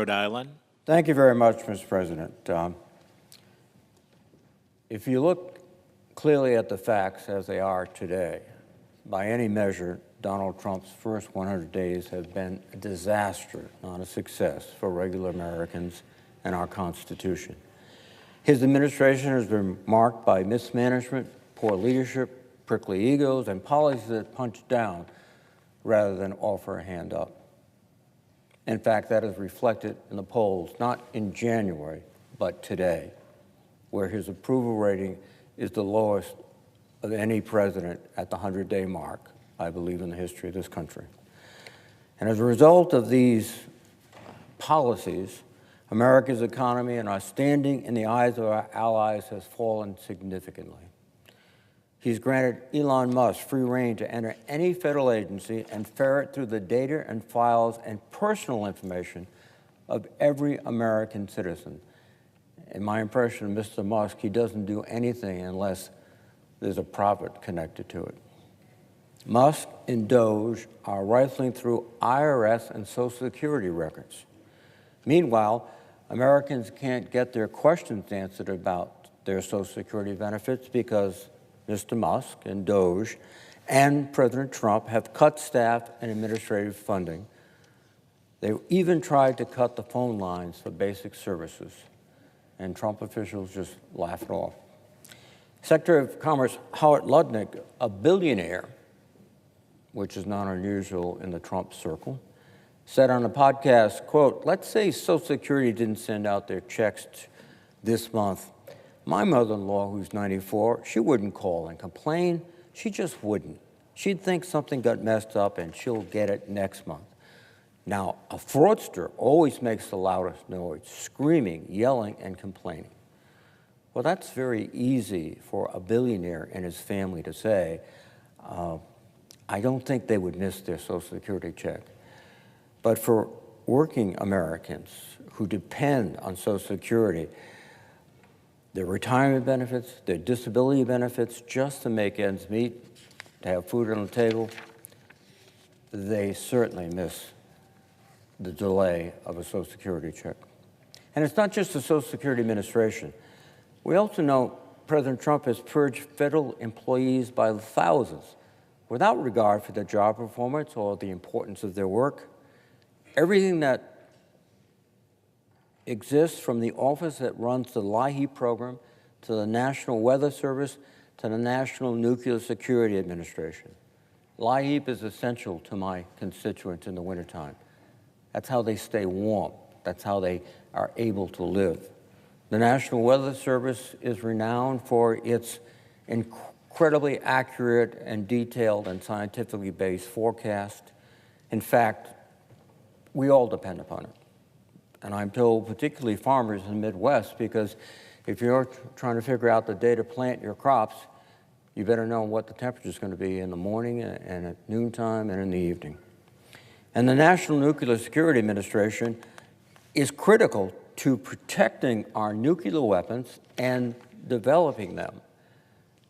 Rhode Island. Thank you very much, Mr. President. If you look clearly at the facts as they are today, by any measure, Donald Trump's first 100 days have been a disaster, not a success, for regular Americans and our Constitution. His administration has been marked by mismanagement, poor leadership, prickly egos, and policies that punch down rather than offer a hand up. In fact, that is reflected in the polls, not in January, but today, where his approval rating is the lowest of any president at the 100-day mark, I believe, in the history of this country. And as a result of these policies, America's economy and our standing in the eyes of our allies has fallen significantly. He's granted Elon Musk free rein to enter any federal agency and ferret through the data and files and personal information of every American citizen. In my impression of Mr. Musk, he doesn't do anything unless there's a profit connected to it. Musk and Doge are rifling through IRS and Social Security records. Meanwhile, Americans can't get their questions answered about their Social Security benefits because Mr. Musk and Doge and President Trump have cut staff and administrative funding. They even tried to cut the phone lines for basic services, and Trump officials just laugh it off. Secretary of Commerce Howard Lutnick, a billionaire, which is not unusual in the Trump circle, said on a podcast, quote, "Let's say Social Security didn't send out their checks this month. My mother-in-law, who's 94, she wouldn't call and complain. She just wouldn't. She'd think something got messed up and she'll get it next month. Now, a fraudster always makes the loudest noise, screaming, yelling, and complaining." Well, that's very easy for a billionaire and his family to say. I don't think they would miss their Social Security check. But for working Americans who depend on Social Security, their retirement benefits, their disability benefits, just to make ends meet, to have food on the table, they certainly miss the delay of a Social Security check. And it's not just the Social Security Administration. We also know President Trump has purged federal employees by the thousands without regard for their job performance or the importance of their work. Everything that exists, from the office that runs the LIHEAP program to the National Weather Service to the National Nuclear Security Administration. LIHEAP is essential to my constituents in the wintertime. That's how they stay warm. That's how they are able to live. The National Weather Service is renowned for its incredibly accurate and detailed and scientifically based forecast. In fact, we all depend upon it. And I'm told particularly farmers in the Midwest, because if you're trying to figure out the day to plant your crops, you better know what the temperature is going to be in the morning and at noontime and in the evening. And the National Nuclear Security Administration is critical to protecting our nuclear weapons and developing them.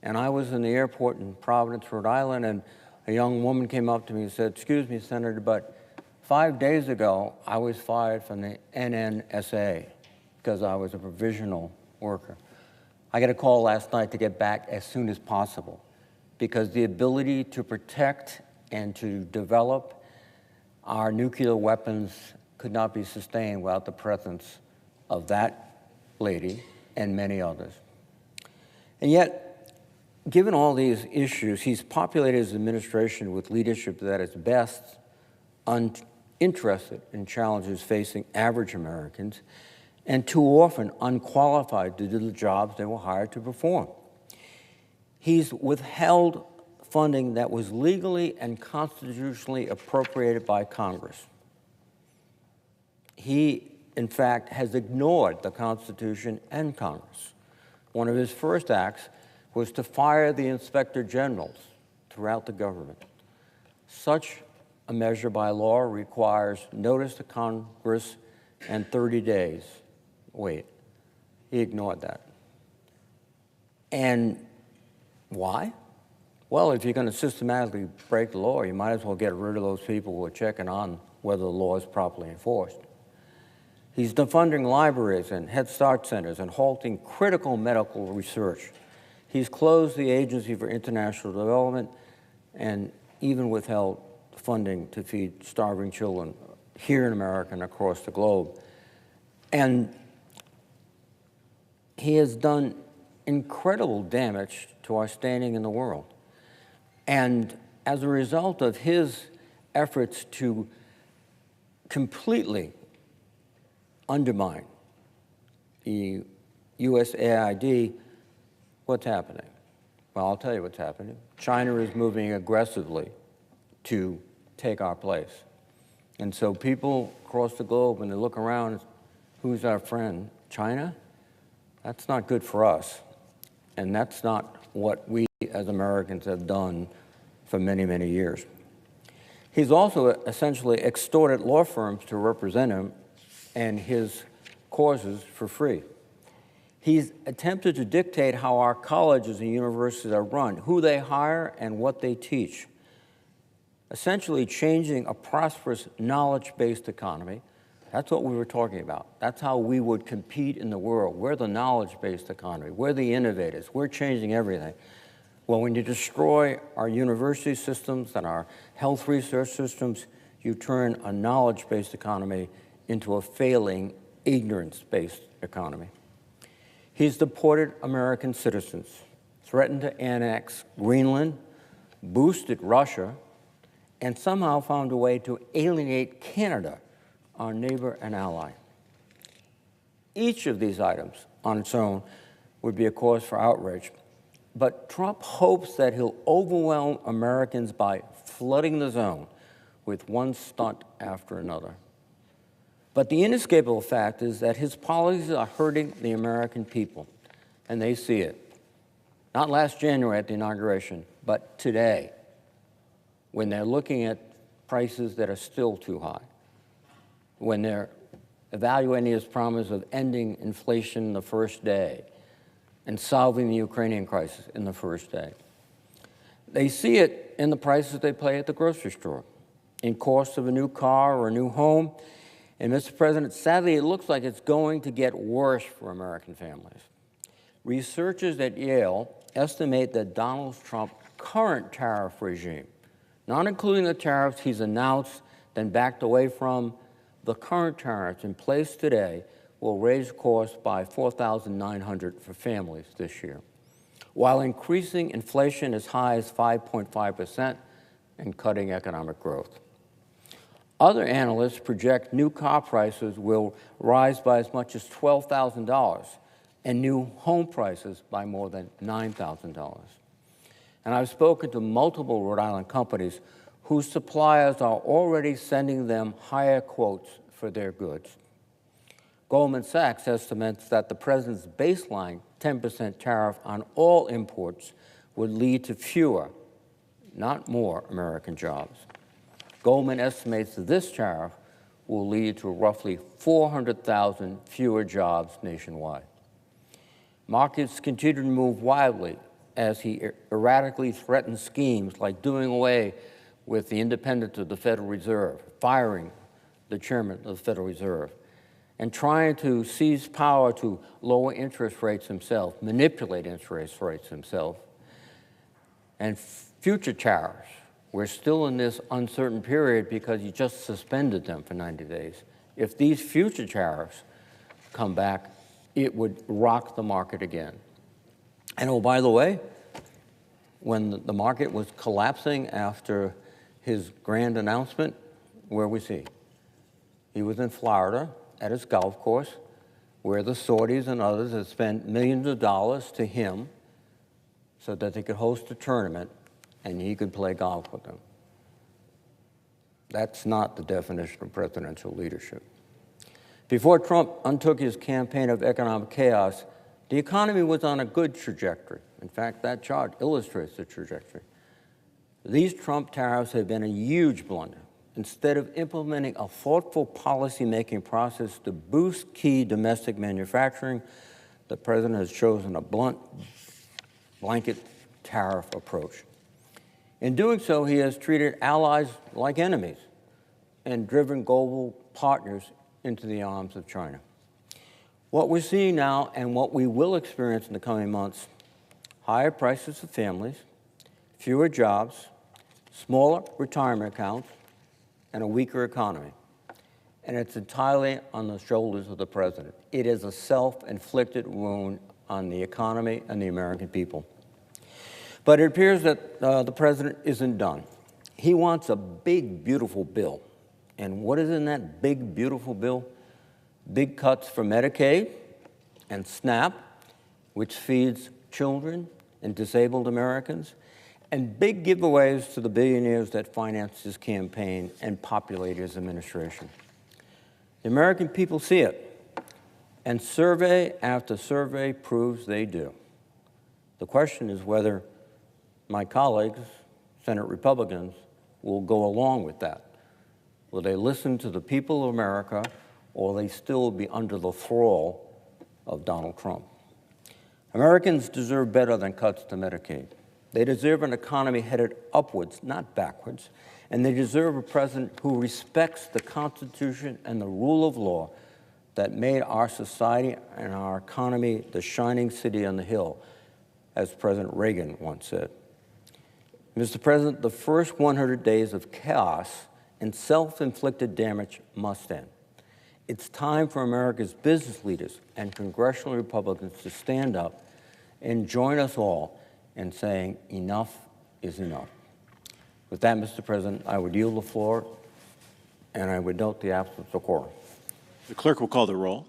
And I was in the airport in Providence, Rhode Island, and a young woman came up to me and said, "Excuse me, Senator, but 5 days ago, I was fired from the NNSA because I was a provisional worker. I got a call last night to get back as soon as possible because the ability to protect and to develop our nuclear weapons could not be sustained without the presence of that lady and many others." And yet, given all these issues, he's populated his administration with leadership that is best uninterested in challenges facing average Americans and too often unqualified to do the jobs they were hired to perform. He's withheld funding that was legally and constitutionally appropriated by Congress. He, in fact, has ignored the Constitution and Congress. One of his first acts was to fire the inspector generals throughout the government. Such a measure by law requires notice to Congress and 30 days. Wait, he ignored that. And why? Well, if you're going to systematically break the law, you might as well get rid of those people who are checking on whether the law is properly enforced. He's defunding libraries and Head Start centers and halting critical medical research. He's closed the Agency for International Development and even withheld funding to feed starving children here in America and across the globe. And he has done incredible damage to our standing in the world. And as a result of his efforts to completely undermine the USAID, what's happening? Well, I'll tell you what's happening. China is moving aggressively to take our place. And so people across the globe, when they look around, who's our friend? China? That's not good for us. And that's not what we as Americans have done for many, many years. He's also essentially extorted law firms to represent him and his causes for free. He's attempted to dictate how our colleges and universities are run, who they hire and what they teach, essentially changing a prosperous knowledge-based economy. That's what we were talking about. That's how we would compete in the world. We're the knowledge-based economy. We're the innovators. We're changing everything. Well, when you destroy our university systems and our health research systems, you turn a knowledge-based economy into a failing, ignorance-based economy. He's deported American citizens, threatened to annex Greenland, boosted Russia, and somehow found a way to alienate Canada, our neighbor and ally. Each of these items on its own would be a cause for outrage, but Trump hopes that he'll overwhelm Americans by flooding the zone with one stunt after another. But the inescapable fact is that his policies are hurting the American people, and they see it. Not last January at the inauguration, but today, when they're looking at prices that are still too high, when they're evaluating his promise of ending inflation the first day and solving the Ukrainian crisis in the first day. They see it in the prices they pay at the grocery store, in cost of a new car or a new home. And Mr. President, sadly, it looks like it's going to get worse for American families. Researchers at Yale estimate that Donald Trump's current tariff regime, not including the tariffs he's announced, then backed away from, the current tariffs in place today will raise costs by $4,900 for families this year, while increasing inflation as high as 5.5% and cutting economic growth. Other analysts project new car prices will rise by as much as $12,000 and new home prices by more than $9,000. And I've spoken to multiple Rhode Island companies whose suppliers are already sending them higher quotes for their goods. Goldman Sachs estimates that the president's baseline 10% tariff on all imports would lead to fewer, not more, American jobs. Goldman estimates that this tariff will lead to roughly 400,000 fewer jobs nationwide. Markets continue to move wildly as he erratically threatens schemes like doing away with the independence of the Federal Reserve, firing the chairman of the Federal Reserve, and trying to seize power to lower interest rates himself, manipulate interest rates himself, and future tariffs. We're still in this uncertain period because he just suspended them for 90 days. If these future tariffs come back, it would rock the market again. And oh, by the way, when the market was collapsing after his grand announcement, where was he? He was in Florida at his golf course, where the Saudis and others had spent millions of dollars to him so that they could host a tournament and he could play golf with them. That's not the definition of presidential leadership. Before Trump undertook his campaign of economic chaos, the economy was on a good trajectory. In fact, that chart illustrates the trajectory. These Trump tariffs have been a huge blunder. Instead of implementing a thoughtful policy-making process to boost key domestic manufacturing, the president has chosen a blunt, blanket tariff approach. In doing so, he has treated allies like enemies and driven global partners into the arms of China. What we're seeing now and what we will experience in the coming months, higher prices for families, fewer jobs, smaller retirement accounts, and a weaker economy. And it's entirely on the shoulders of the president. It is a self-inflicted wound on the economy and the American people. But it appears that the president isn't done. He wants a big, beautiful bill. And what is in that big, beautiful bill? Big cuts for Medicaid and SNAP, which feeds children and disabled Americans, and big giveaways to the billionaires that finance his campaign and populate his administration. The American people see it, and survey after survey proves they do. The question is whether my colleagues, Senate Republicans, will go along with that. Will they listen to the people of America, or will they still be under the thrall of Donald Trump? Americans deserve better than cuts to Medicaid. They deserve an economy headed upwards, not backwards, and they deserve a president who respects the Constitution and the rule of law that made our society and our economy the shining city on the hill, as President Reagan once said. Mr. President, the first 100 days of chaos and self-inflicted damage must end. It's time for America's business leaders and congressional Republicans to stand up and join us all in saying enough is enough. With that, Mr. President, I would yield the floor, and I would note the absence of quorum. The clerk will call the roll.